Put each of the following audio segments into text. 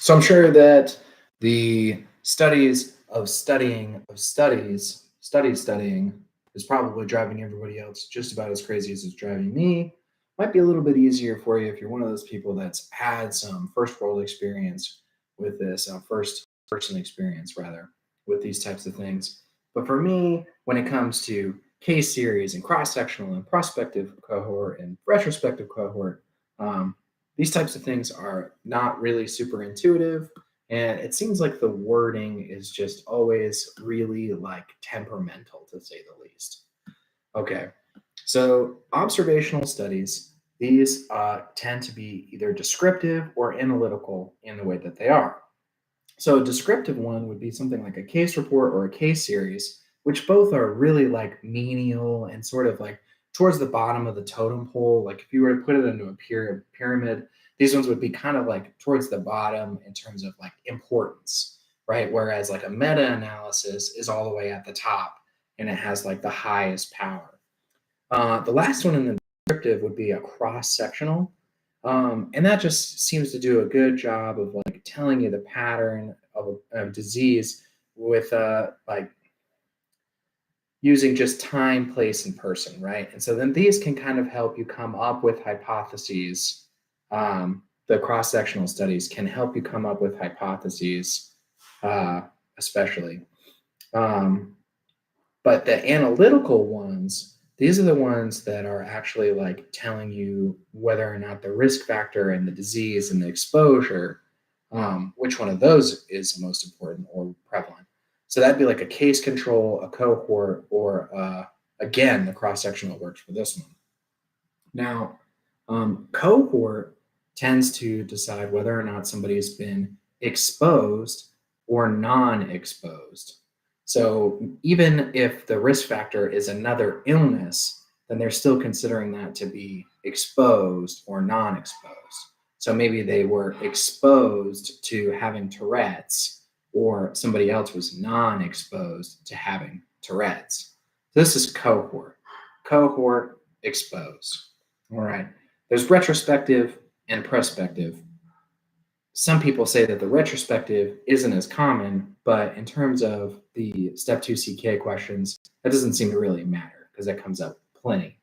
So I'm sure that the studies of studying of studying is probably driving everybody else just about as crazy as it's driving me. Might be a little bit easier for you if you're one of those people that's had some first world experience with this, first person experience rather, with these types of things. But for me, when it comes to case series and cross sectional and prospective cohort and retrospective cohort, um, these types of things are not really super intuitive. And it seems like the wording is just always really like temperamental, to say the least. Okay, so observational studies, these tend to be either descriptive or analytical in the way that they are. So a descriptive one would be something like a case report or a case series, which both are really like menial and sort of like towards the bottom of the totem pole. Like if you were to put it into a pyramid, these ones would be kind of like towards the bottom in terms of like importance, right? Whereas like a meta-analysis is all the way at the top and it has like the highest power. The last one in the descriptive would be a cross-sectional. And that just seems to do a good job of like telling you the pattern of disease with like using just time, place, and person, right? And so then these can kind of help you come up with hypotheses. The cross-sectional studies can help you come up with hypotheses, uh, especially. Um, but the analytical ones, these are the ones that are actually like telling you whether or not the risk factor and the disease and the exposure, which one of those is most important or prevalent. So that'd be like a case control, a cohort, or again, the cross sectional works for this one. Now, cohort tends to decide whether or not somebody's been exposed or non exposed. So even if the risk factor is another illness, then they're still considering that to be exposed or non exposed. So maybe they were exposed to having Tourette's, or somebody else was non exposed to having Tourette's. So this is cohort. Cohort, expose. All right. There's retrospective and prospective. Some people say that the retrospective isn't as common, but in terms of the step 2 CK questions, that doesn't seem to really matter because that comes up plenty.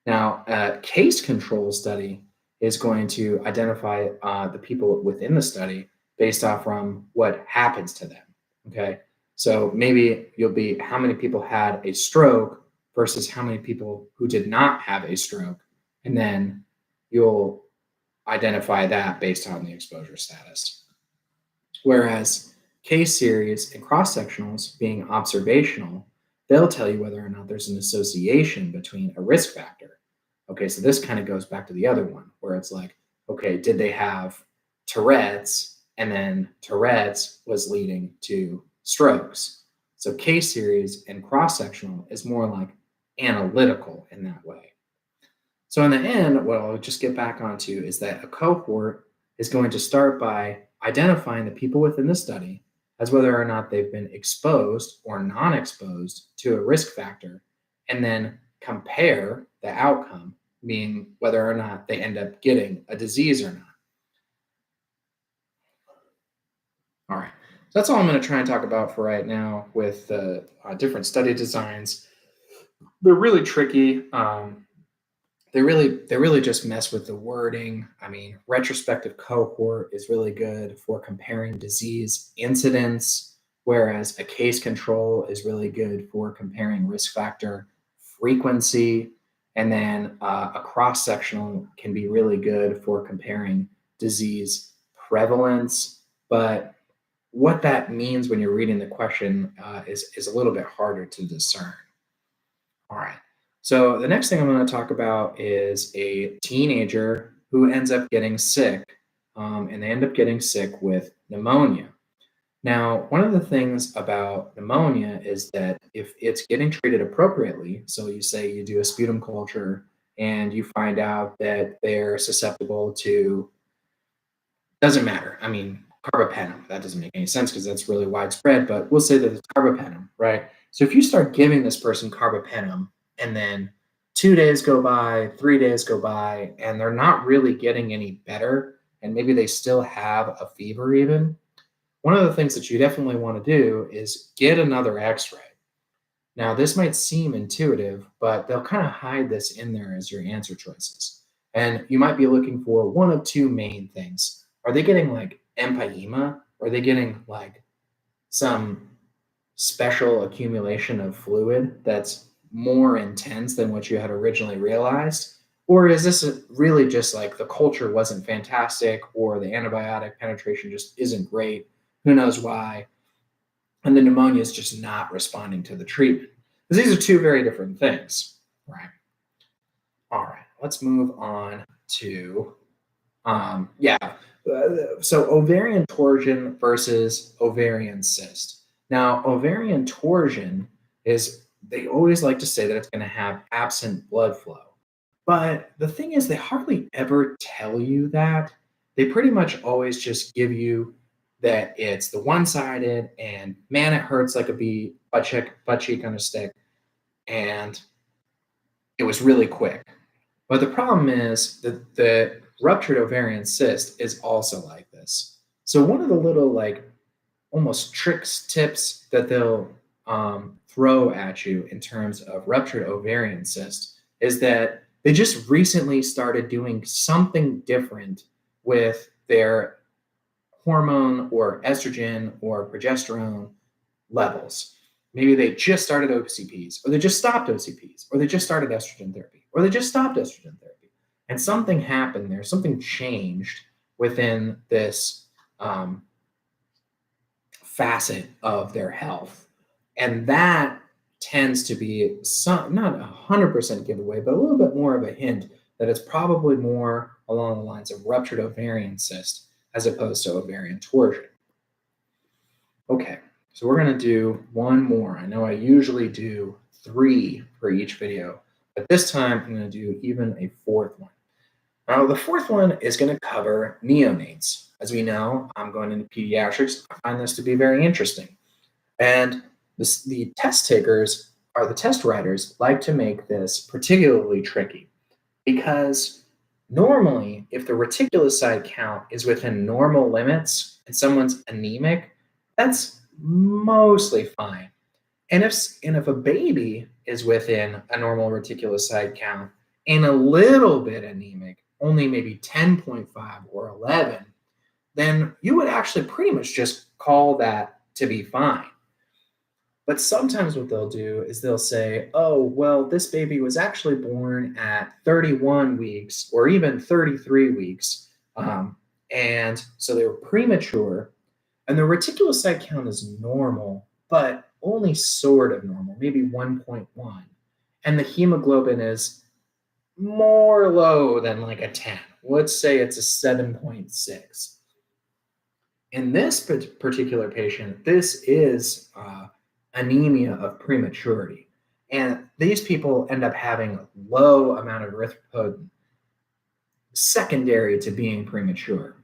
Now, a case control study is going to identify the people within the study based off from what happens to them. Okay. So maybe you'll be how many people had a stroke versus how many people who did not have a stroke. And then you'll identify that based on the exposure status. Whereas case series and cross sectionals, being observational, they'll tell you whether or not there's an association between a risk factor. Okay, so this kind of goes back to the other one where it's like, okay, did they have Tourette's? And then Tourette's was leading to strokes. So case series and cross sectional is more like analytical in that way. So in the end, what I'll just get back onto is that a cohort is going to start by identifying the people within the study as whether or not they've been exposed or non-exposed to a risk factor, and then compare the outcome, meaning whether or not they end up getting a disease or not. All right, so that's all I'm going to try and talk about for right now with different study designs. They're really tricky. They really just mess with the wording. I mean, retrospective cohort is really good for comparing disease incidence, whereas a case control is really good for comparing risk factor frequency. And then a cross sectional can be really good for comparing disease prevalence. But what that means when you're reading the question is a little bit harder to discern. All right. So the next thing I'm going to talk about is a teenager who ends up getting sick, and they end up getting sick with pneumonia. Now, one of the things about pneumonia is that if it's getting treated appropriately, so you say you do a sputum culture and you find out that they're susceptible to, doesn't matter. I mean, carbapenem, that doesn't make any sense because that's really widespread, but we'll say that it's carbapenem, right? So if you start giving this person carbapenem and then 2 days go by, 3 days go by, and they're not really getting any better, and maybe they still have a fever even, one of the things that you definitely want to do is get another x-ray. Now, this might seem intuitive, but they'll kind of hide this in there as your answer choices. And you might be looking for one of two main things. Are they getting like empyema? Or are they getting like some special accumulation of fluid that's more intense than what you had originally realized? Or is this really just like the culture wasn't fantastic or the antibiotic penetration just isn't great? Who knows why? And the pneumonia is just not responding to the treatment. Because these are two very different things, right? All right, let's move on to, so ovarian torsion versus ovarian cyst. Now, ovarian torsion is, they always like to say that it's going to have absent blood flow. But the thing is, they hardly ever tell you that. They pretty much always just give you that it's the one-sided and man, it hurts like a bee, butt cheek on a stick, and it was really quick. But the problem is that the ruptured ovarian cyst is also like this. So one of the little like almost tricks, tips that they'll throw at you in terms of ruptured ovarian cyst is that they just recently started doing something different with their hormone or estrogen or progesterone levels. Maybe they just started OCPs, or they just stopped OCPs, or they just started estrogen therapy, or they just stopped estrogen therapy. And something happened there, something changed within this facet of their health. And that tends to be some, not 100% giveaway, but a little bit more of a hint that it's probably more along the lines of ruptured ovarian cyst as opposed to ovarian torsion. Okay, so we're going to do one more. I know I usually do 3 for each video, but this time I'm going to do even a 4th one. Now, the 4th one is going to cover neonates. As we know, I'm going into pediatrics. I find this to be very interesting. And the test takers, or the test writers, like to make this particularly tricky because normally, if the reticulocyte count is within normal limits and someone's anemic, that's mostly fine. And if a baby is within a normal reticulocyte count and a little bit anemic, only maybe 10.5 or 11, then you would actually pretty much just call that to be fine. But sometimes what they'll do is they'll say, oh, well, this baby was actually born at 31 weeks or even 33 weeks. And so they were premature. And the reticulocyte count is normal, but only sort of normal, maybe 1.1. And the hemoglobin is more low than like a 10. Let's say it's a 7.6. In this particular patient, this is anemia of prematurity. And these people end up having a low amount of erythropoietin secondary to being premature.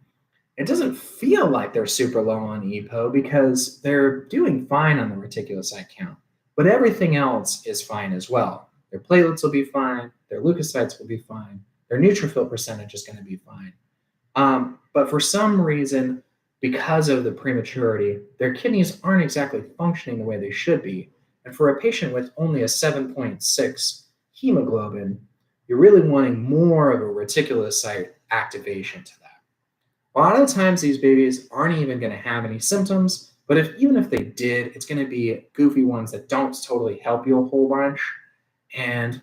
It doesn't feel like they're super low on EPO because they're doing fine on the reticulocyte count, but everything else is fine as well. Their platelets will be fine, their leukocytes will be fine, their neutrophil percentage is going to be fine. But for some reason, because of the prematurity, their kidneys aren't exactly functioning the way they should be. And for a patient with only a 7.6 hemoglobin, you're really wanting more of a reticulocyte activation to that. A lot of the times these babies aren't even going to have any symptoms, but even if they did, it's going to be goofy ones that don't totally help you a whole bunch. And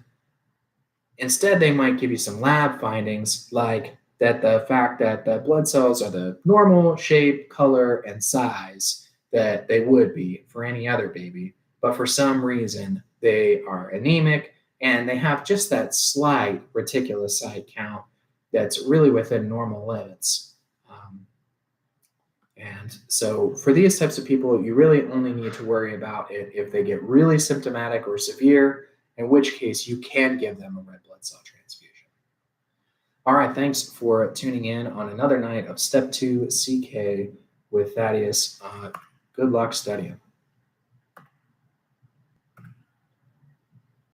instead, they might give you some lab findings like that the fact that the blood cells are the normal shape, color, and size that they would be for any other baby. But for some reason, they are anemic and they have just that slight reticulocyte count that's really within normal limits. And so for these types of people, you really only need to worry about it if they get really symptomatic or severe, in which case you can give them a red blood cell transfusion. All right, thanks for tuning in on another night of Step 2 CK with Thaddeus. Good luck studying.